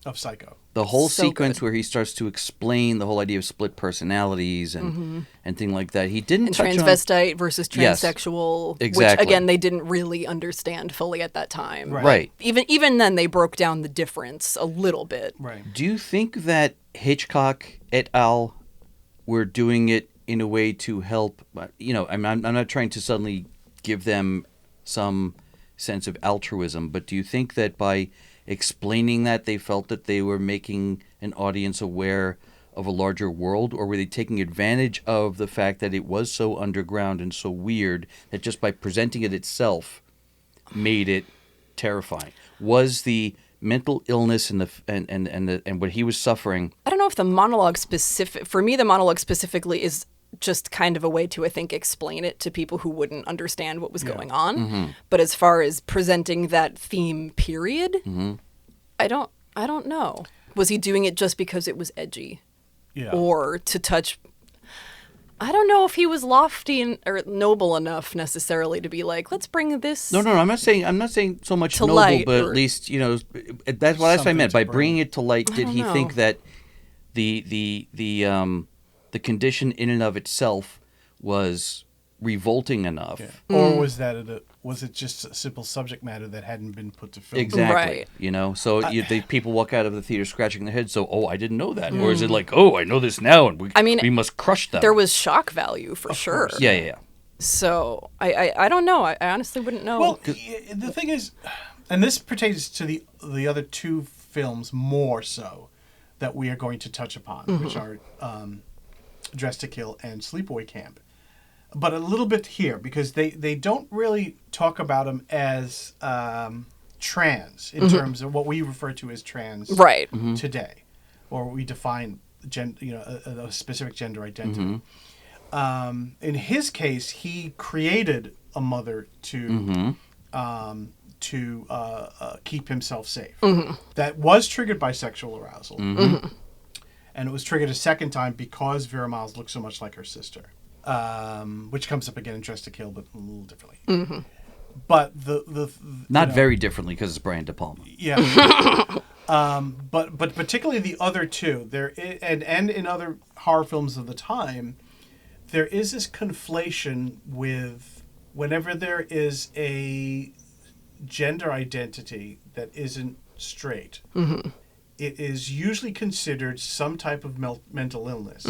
of Psycho. The whole So sequence good. where he starts to explain the whole idea of split personalities and thing like that. He didn't And touch on. transvestite versus Yes. transsexual, Exactly. which again they didn't really understand fully at that time. Right. Even then they broke down the difference a little bit. Right. Do you think that Hitchcock et al. Were doing it in a way to help? I'm not trying to suddenly give them some sense of altruism, but do you think that by explaining that they felt that they were making an audience aware of a larger world, or were they taking advantage of the fact that it was so underground and so weird that just by presenting it itself made it terrifying? Was the mental illness and what he was suffering? I don't know if the monologue for me the monologue specifically is just kind of a way to, I think, explain it to people who wouldn't understand what was going on. But as far as presenting that theme period, I don't know. Was he doing it just because it was edgy? Yeah. Or to touch, I don't know if he was lofty or noble enough necessarily to be like, let's bring this. No, I'm not saying so much To noble, light, but or- at least that's what I Something meant to by bring. bringing it to light. Did don't he know. think that the condition in and of itself was revolting enough? Or was it just a simple subject matter that hadn't been put to film? Exactly. Right. So people walk out of the theater scratching their heads. So, I didn't know that. Or is it like, oh, I know this now, and we must crush them? There was shock value for sure. course. Yeah. So I don't know. I honestly wouldn't know. Well, the thing is, and this pertains to the other two films more so that we are going to touch upon, which are Dress to Kill and Sleepaway Camp. But a little bit here, because they don't really talk about them as trans in terms of what we refer to as trans right. today, or we define a specific gender identity. In his case, he created a mother to keep himself safe. That was triggered by sexual arousal, and it was triggered a second time because Vera Miles looked so much like her sister. Which comes up again in Dress to Kill, but a little differently. But the Not very differently because it's Brian De Palma. yeah. But particularly the other two, and in other horror films of the time, there is this conflation with whenever there is a gender identity that isn't straight, it is usually considered some type of mental illness.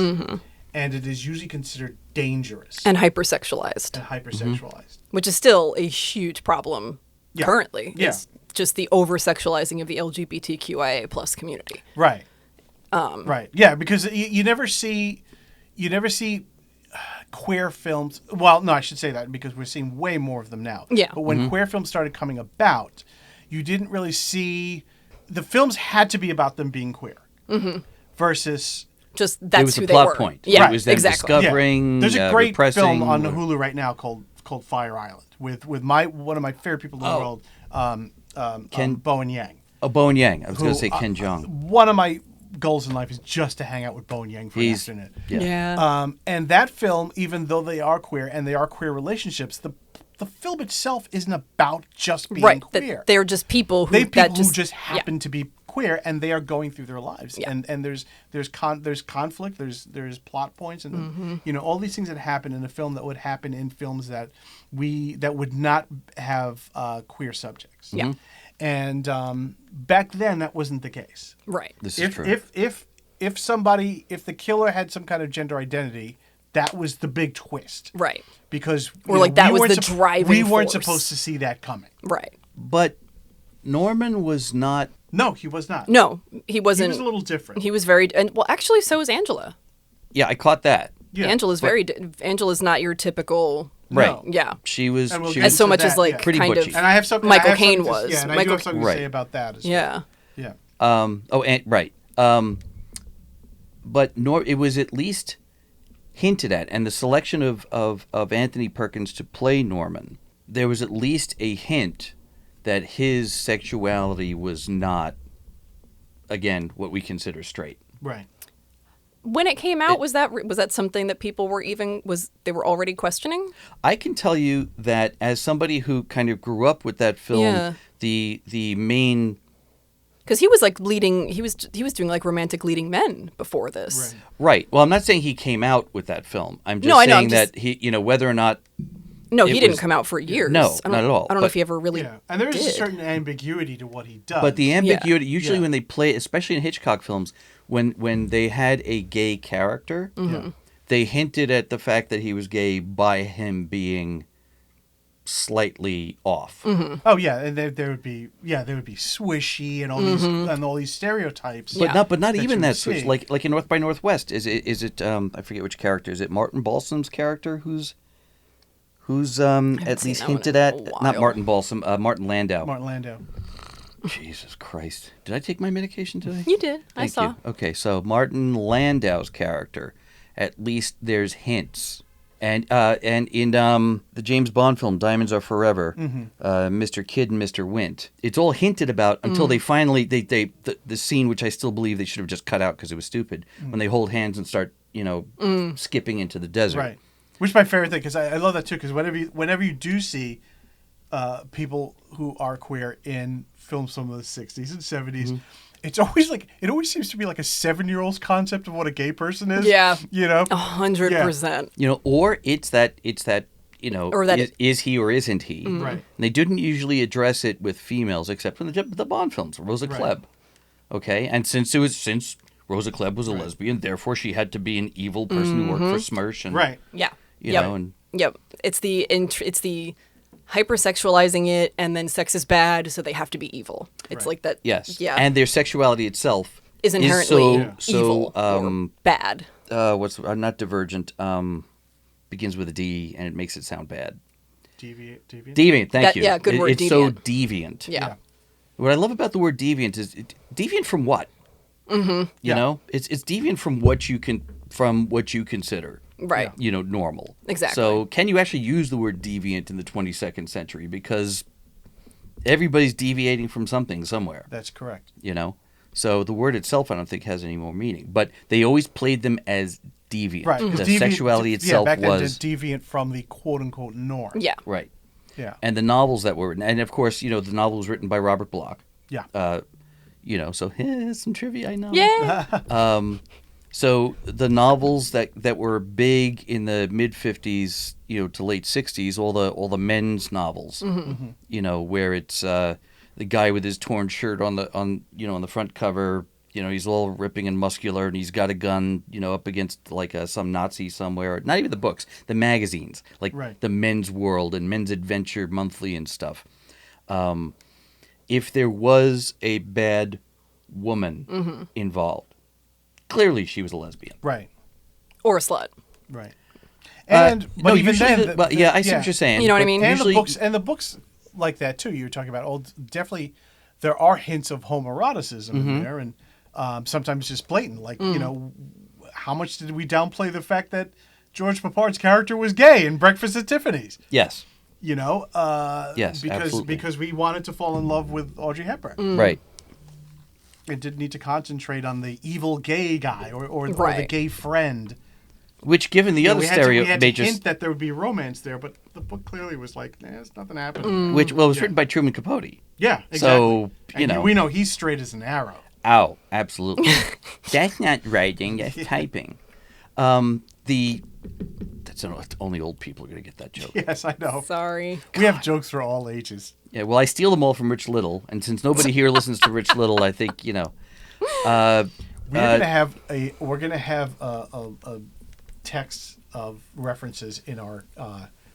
And it is usually considered dangerous And hypersexualized, and hypersexualized. which is still a huge problem currently. Yeah. It's just the over-sexualizing of the LGBTQIA plus community. Right. Right. Yeah, because you never see queer films. Well, no, I should say that because we're seeing way more of them now. Yeah. But when queer films started coming about, you didn't really see the films had to be about them being queer versus Just that's it was who a they plot were. point. Yeah, It was them exactly. discovering, There's a great repressing, film on whatever. Hulu right now called Fire Island with one of my favorite people in the world, Bo and Yang. Oh, Bo and Yang. I was going who, to say Ken Jeong. One of my goals in life is just to hang out with Bo and Yang for an afternoon. Yeah. And that film, even though they are queer and they are queer relationships, the film itself isn't about just being queer. That they're just people who They people that who just happen to be queer, and they are going through their lives. Yeah. And there's conflict, there's plot points, and all these things that happen in a film that would happen in films that would not have queer subjects. Yeah. And back then that wasn't the case. Right. This is true. If the killer had some kind of gender identity, that was the big twist. Right. Because Or like that was the driving we weren't force. supposed to see that coming. Right. But Norman was not. No, he was not. No, he wasn't. He was a little different. He was very and well, actually, so is Angela. Yeah, I caught that. Yeah, Angela's Angela's not your typical. Right. No. Yeah. She was. And we'll She get was As so into much that, as like yeah. Pretty kind butchy. of And I have something. Michael I have Caine something to- was. Yeah, and I do Michael, have something to Right. say about that as yeah. well. Yeah. Right. But it was at least hinted at, and the selection of Anthony Perkins to play Norman, there was at least a hint that his sexuality was not, again, what we consider straight. Right. When it came out, was that something that people were they were already questioning? I can tell you that as somebody who kind of grew up with that film, Yeah. the main. Because he was like leading, he was doing like romantic leading men before this. Right. Well, I'm not saying he came out with that film. I'm just No, I know, saying I'm just- that he, whether or not. No, It he didn't was- come out for years. No, I don't- not at all. I don't know But- if he ever really Yeah. And there is a did. certain ambiguity to what he does. But the ambiguity, usually Yeah. when they play, especially in Hitchcock films, when they had a gay character, Mm-hmm. they hinted at the fact that he was gay by him being slightly off. Mm-hmm. Oh yeah, and there would be swishy and all these stereotypes. But not that even you that would switch. see. Like in North by Northwest, is it I forget which character. Is it Martin Balsam's character who's at seen least that one hinted in a at? while. Not Martin Balsam, Martin Landau. Martin Landau. Jesus Christ. Did I take my medication today? You did. I Thank saw. you. Okay, so Martin Landau's character, at least there's hints. And in the James Bond film Diamonds Are Forever, Mr. Kidd and Mr. Wint, it's all hinted about until they finally the scene, which I still believe they should have just cut out because it was stupid, when they hold hands and start skipping into the desert. Right. Which is my favorite thing, because I love that too, because whenever you do see people who are queer in films from the 60s and 70s, it's always it always seems to be like a 7-year-old's concept of what a gay person is. Yeah. 100%. Or it's that Or that is he or isn't he? Right. And they didn't usually address it with females, except in the Bond films, Rosa Right. Klebb. Okay, and since Rosa Klebb was a lesbian, therefore she had to be an evil person who worked for Smersh, and Right. Yeah. you Yep. know, and Yep. It's the hypersexualizing it, and then sex is bad, so they have to be evil. It's like that. yes, Yeah. and their sexuality itself is inherently so evil or bad. what's not divergent, begins with a D and it makes it sound bad. Deviant. Deviant, thank That- you. yeah, good word, It's so deviant. deviant. Yeah. What I love about the word deviant is deviant from what? You know, it's deviant from what you consider. Right. Normal. Exactly. So can you actually use the word deviant in the 22nd century? Because everybody's deviating from something somewhere, That's correct. So the word itself I don't think has any more meaning. But they always played them as deviant. Right. The 'cause sexuality itself back then, was... deviant from the quote-unquote norm. Yeah. Right. Yeah. And the novels that were written, and of course, the novel was written by Robert Bloch. Yeah. So some trivia I know. Yeah. So the novels that were big in the mid 50s, to late 60s, all the men's novels, where it's the guy with his torn shirt on the front cover, he's all ripping and muscular and he's got a gun, up against like some Nazi somewhere. Not even the books, the magazines, like Right. the Men's World and Men's Adventure Monthly and stuff. If there was a bad woman involved, clearly she was a lesbian. Right. Or a slut. Right. And but no, even usually then, yeah, I see what you're saying. You know what I but mean? And usually, the books like that too. You were talking about definitely there are hints of homoeroticism in there, and sometimes just blatant. Like how much did we downplay the fact that George Papard's character was gay in Breakfast at Tiffany's? Yes. You know, Yes, absolutely. because we wanted to fall in love with Audrey Hepburn. Right. It didn't need to concentrate on the evil gay guy or the Right. gay friend. Which, given the other we stereo, had they to just hint that there would be romance there, but the book clearly was like, there's nothing happening. which well, it was Yeah. written by Truman Capote. Yeah, exactly. So And we know he's straight as an arrow. Ow, absolutely. That's not writing. That's typing. Only old people are gonna get that joke. Yes, I know. Sorry. We have jokes for all ages. Yeah, well, I steal them all from Rich Little, and since nobody here listens to Rich Little, I think We're gonna have a text of references in our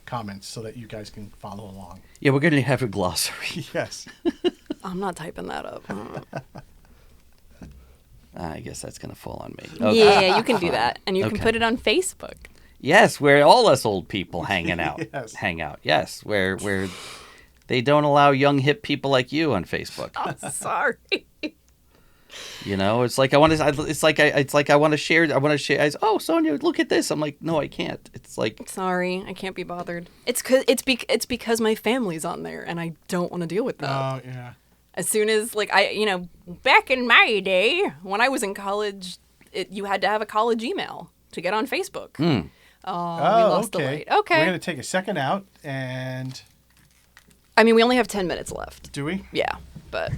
comments so that you guys can follow along. yeah, we're gonna have a glossary. Yes. I'm not typing that up. I guess that's gonna fall on me. Yeah, you can do that. And you can Okay. put it on Facebook. Yes, where all us old people hanging out, Yes. hang out. Yes, where they don't allow young hip people like you on Facebook. Sorry. You know, it's like I want to share. Oh, Sonia, look at this. I'm like, no, I can't. It's like, Sorry, I can't be bothered. It's because my family's on there and I don't want to deal with that. Oh, yeah. As soon as back in my day when I was in college, you had to have a college email to get on Facebook. Oh, we lost the light. Okay. We're going to take a second out and... I mean, we only have 10 minutes left. Do we? Yeah, but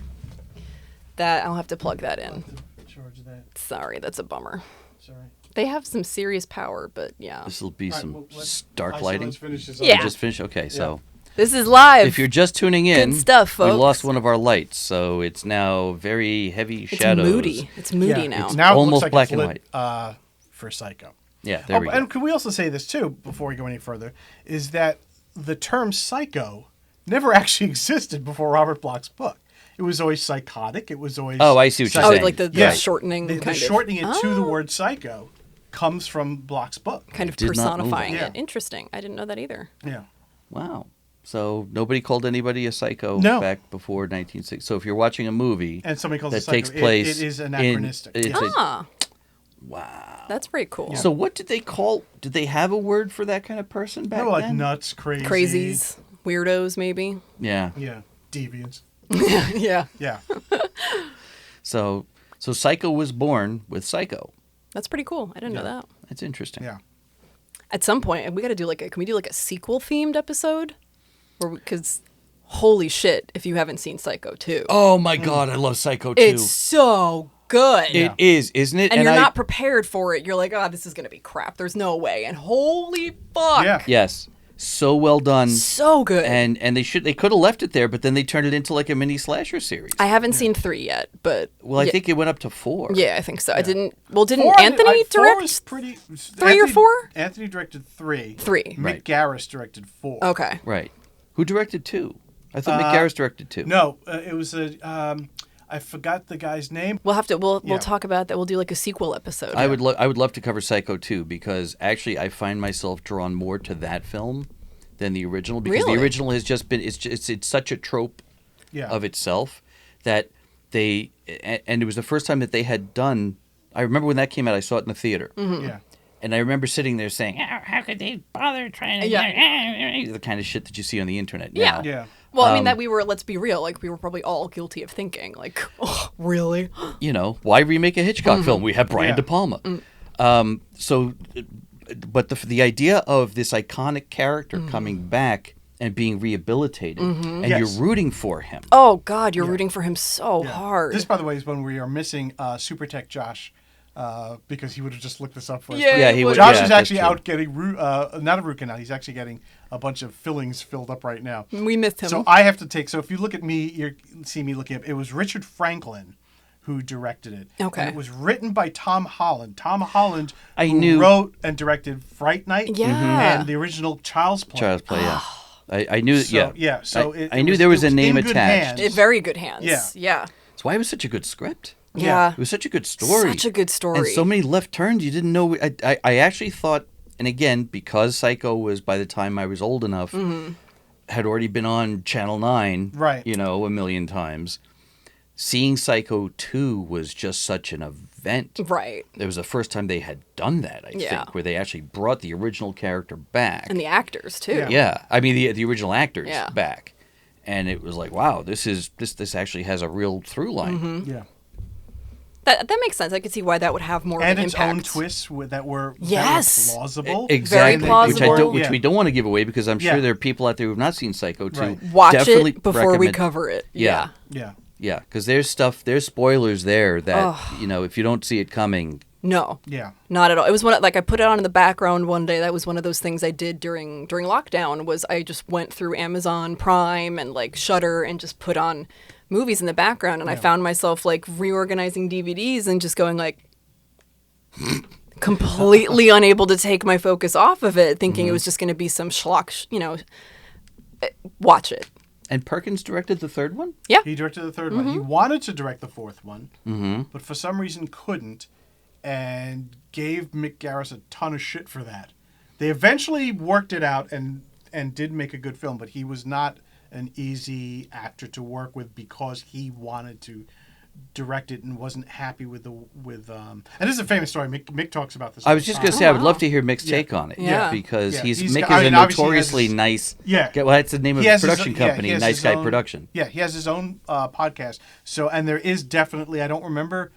I'll have to plug that in. Charge that. Sorry, that's a bummer. Sorry. They have some serious power, but yeah. this will be All right, some well, stark lighting. Let's finish this Yeah. up. Just finish. Okay, so This is live. if you're just tuning in, Good stuff, we folks. lost one of our lights, so it's now very heavy it's shadows. moody. It's moody Yeah, now. Now it Almost looks like black it's and lit, for Psycho. Yeah, there we go. And can we also say this too, before we go any further, is that the term psycho never actually existed before Robert Bloch's book. It was always psychotic. It was always... Oh, I see what you're Oh, saying. like the Yeah. shortening The kind of. shortening it to the word psycho comes from Bloch's book. Kind of did not know personifying that. it. Interesting. I didn't know that either. Yeah. Wow. So nobody called anybody a psycho No. back before 1960. So if you're watching a movie And somebody calls that it psycho, takes place, it is anachronistic. it's Yeah. a- Ah, wow. that's pretty cool. So what did they call? Did they have a word for that kind of person back They were like then? nuts, crazy. Crazies, weirdos, maybe. Yeah. Yeah. Deviants. Yeah, Yeah. So Psycho was born with Psycho. that's pretty cool. I didn't know that. That's interesting. Yeah. At some point, we got to do can we do a sequel themed episode? Because holy shit, if you haven't seen Psycho 2. Oh my God, I love Psycho 2. It's so good. It is, isn't it? and you're not prepared for it. You're like, oh, this is going to be crap. There's no way. And holy fuck. Yeah. Yes. So well done. So good. And they could have left it there, but then they turned it into like a mini slasher series. I haven't seen 3 yet, but I think it went up to 4. yeah, I think so. I didn't. Four, Anthony four direct was pretty, 3 or 4? Anthony directed 3. 3. Mick Right. Garris directed 4. Okay. Right. Who directed 2? I thought Mick Garris directed 2. No, it was I forgot the guy's name. We'll have to. We'll Yeah. talk about that. We'll do a sequel episode. I would love to cover Psycho 2 because actually I find myself drawn more to that film than the original because Really? the original has just been it's such a trope Yeah. of itself that and it was the first time that they had done. I remember when that came out, I saw it in the theater. Yeah. And I remember sitting there saying, how could they bother trying to the kind of shit that you see on the internet now. Yeah. Yeah. Well, I mean that we were. Let's be real. We were probably all guilty of thinking oh, really? You know, why remake a Hitchcock film? We have Brian Yeah. De Palma. But the idea of this iconic character coming back and being rehabilitated, and Yes. you're rooting for him. Oh God, you're rooting for him so hard. This, by the way, is when we are missing Super Tech Josh. Because he would have just looked this up for us. Yeah, Yeah, he would. Josh yeah, is that's actually true. out getting not a root canal. He's actually getting a bunch of fillings filled up right now. we missed him. So I have to take. So if you look at me, you see me looking up. It was Richard Franklin who directed it. Okay. And it was written by Tom Holland. Tom Holland I wrote and directed Fright Night. Yeah. And the original Child's Play. Child's Play, yeah. I knew, So, yeah. So I knew there was a in name good attached. hands. Very good hands. Yeah. Yeah. That's why it was such a good script. Yeah. It was such a good story. Such a good story. And so many left turns you didn't know. I actually thought, and again, because Psycho was, by the time I was old enough, had already been on Channel 9, Right. you know, a million times. seeing Psycho 2 was just such an event. Right. It was the first time they had done that, I Yeah. think, where they actually brought the original character back. And the actors, too. Yeah. Yeah, I mean the original actors Yeah. back, and it was like, wow, this actually has a real through line. Mm-hmm. Yeah. That makes sense. I could see why that would have more And of an its impact. own twists that were Yes. plausible. Exactly, Very plausible. which we don't want to give away because I'm sure Yeah. there are people out there who have not seen Psycho 2. Right. Watch Definitely it before we recommend- cover it. Yeah. Yeah. Yeah, because there's spoilers there that if you don't see it coming. No. Yeah. Not at all. It was I put it on in the background one day. That was one of those things I did during lockdown. Was I just went through Amazon Prime and like Shudder and just put on movies in the background, and I found myself like reorganizing DVDs and just going like completely unable to take my focus off of it, thinking it was just going to be some schlock. Watch it. And Perkins directed the third one? Yeah. He directed the third one. He wanted to direct the fourth one, but for some reason couldn't, and gave Mick Garris a ton of shit for that. They eventually worked it out and did make a good film, but he was not an easy actor to work with because he wanted to direct it and wasn't happy with and this is a famous story. Mick talks about this. I was just going to say, I would love to hear Mick's take on it. Yeah. Because Yeah. Mick I is mean, a obviously he has notoriously his- nice. Yeah. Well, that's the name of He his has his- production yeah, company, he has Nice his Guy own- Production. Yeah, he has his own podcast. So, and there is definitely, I don't remember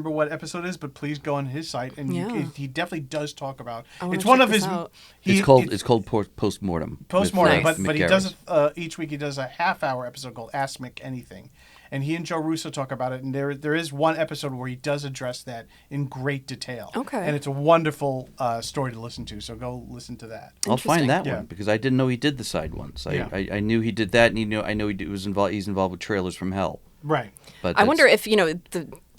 what episode it is, but please go on his site, and he definitely does talk about. wanna It's one check of this his. out. It's called Postmortem. Postmortem, with, but Mick he Garris. does each week. He does a half-hour episode called Ask Mick Anything, and he and Joe Russo talk about it. And there is one episode where he does address that in great detail. Okay. And it's a wonderful story to listen to. So go listen to that. I'll find that Yeah. one because I didn't know he did the side ones. Yeah. I knew he did that, and I know was involved. He's involved with Trailers from Hell. Right. But I wonder if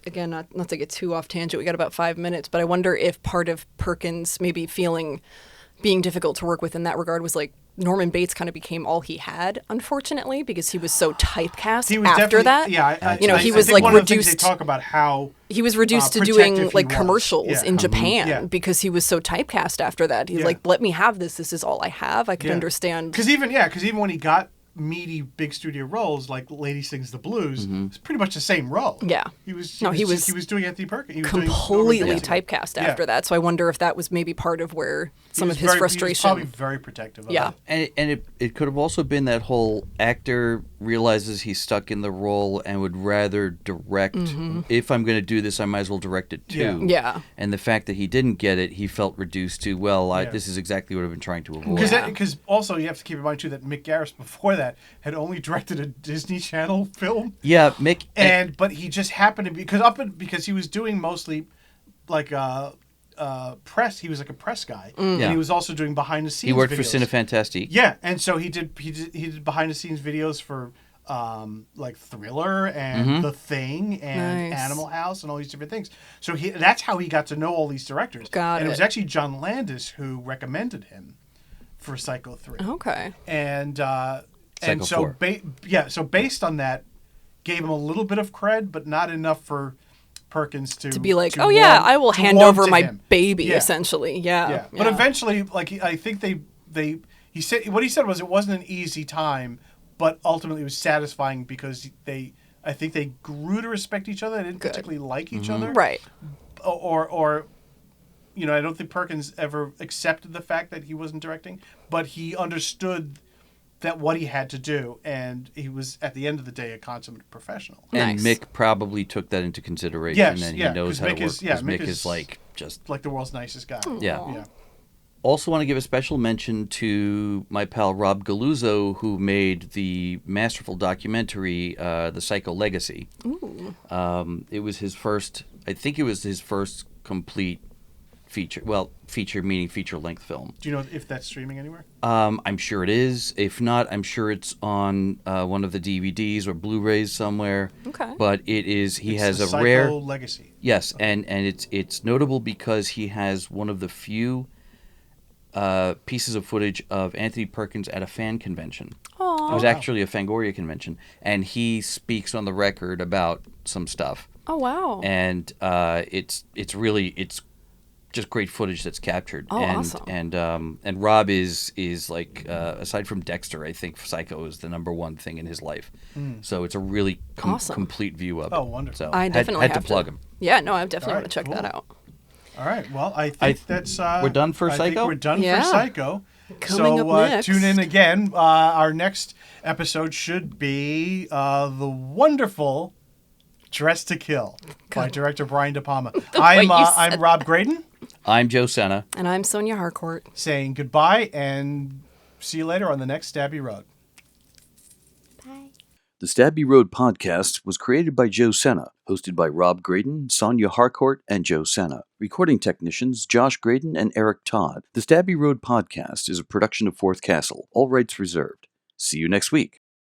again, not to get too off tangent, we got about 5 minutes, but I wonder if part of Perkins maybe being difficult to work with in that regard was like Norman Bates kind of became all he had, unfortunately, because he was so typecast He was after definitely- that. Yeah, he I was think like one of the things reduced. They talk about how He was reduced to protective doing he like was. commercials Yeah. in Japan Yeah. because he was so typecast after that. He's Yeah. like, let me have this. This is all I have. I could understand. Because even when he got meaty big studio roles like Lady Sings the Blues, it's pretty much the same role. Yeah. He was doing Anthony Perkins. He was doing completely Norman Bates. typecast Yeah. after that. So I wonder if that was maybe part of where some of his He was frustration. probably very protective of Yeah. it. And it could have also been that whole actor realizes he's stuck in the role and would rather direct. If I'm going to do this, I might as well direct it too. Yeah. And the fact that he didn't get it, he felt reduced to, Yeah. this is exactly what I've been trying to avoid. Because also you have to keep in mind too that Mick Garris before that had only directed a Disney Channel film. Yeah, Mick. But he just happened to be because he was doing mostly like press. He was like a press guy, and Yeah. he was also doing behind the scenes. he worked videos. for Cinefantastique. Yeah, and so he did behind the scenes videos for like Thriller and The Thing and Nice. Animal House and all these different things. So that's how he got to know all these directors. Got and it it. was actually John Landis who recommended him for Psycho 3. Okay. And Psycho so 4. so based on that, gave him a little bit of cred, but not enough for Perkins to To be like, to oh yeah, warm- I will to hand warm over to my him. baby, Yeah. essentially. Yeah. Yeah, but eventually, like I think he said what he said was it wasn't an easy time, but ultimately it was satisfying because I think they grew to respect each other. They didn't particularly like each other, Right. Or I don't think Perkins ever accepted the fact that he wasn't directing, but he understood that what he had to do, and he was at the end of the day a consummate professional. And Nice. Mick probably took that into consideration, Yes, and yeah, he knows 'cause how to Mick work. is- yeah, 'Cause Mick Mick is- is like just Like the world's nicest guy. yeah. Yeah. Also, want to give a special mention to my pal Rob Galuzzo, who made the masterful documentary, The Psycho Legacy. Ooh. It was his first. I think it was his first complete feature. Well, feature meaning feature-length film. Do you know if that's streaming anywhere? I'm sure it is. If not, I'm sure it's on one of the DVDs or Blu-rays somewhere. Okay. But it is. He It's has the a Psycho rare. legacy. Yes, and it's notable because he has one of the few pieces of footage of Anthony Perkins at a fan convention. Aw. It was actually a Fangoria convention, and he speaks on the record about some stuff. Oh wow. And it's just great footage that's captured. Oh, and, awesome. And Rob is like aside from Dexter, I think Psycho is the number one thing in his life. So it's a really Awesome. complete view of it. Oh, wonderful. So I definitely had have to plug him. Yeah, no, I definitely All want to right, check that cool. out. All right. Well, I think that's we're done for I Psycho? think we're done Yeah. for Psycho. Coming so up next. tune in again. Our next episode should be the wonderful Dress to Kill by director Brian De Palma. I'm said Rob Graydon I'm Joe Senna. And I'm Sonia Harcourt. saying goodbye and see you later on the next Stabby Road. The Stabby Road podcast was created by Joe Senna, hosted by Rob Graydon, Sonia Harcourt, and Joe Senna. Recording technicians Josh Graydon and Eric Todd. The Stabby Road podcast is a production of Fourth Castle. All rights reserved. See you next week.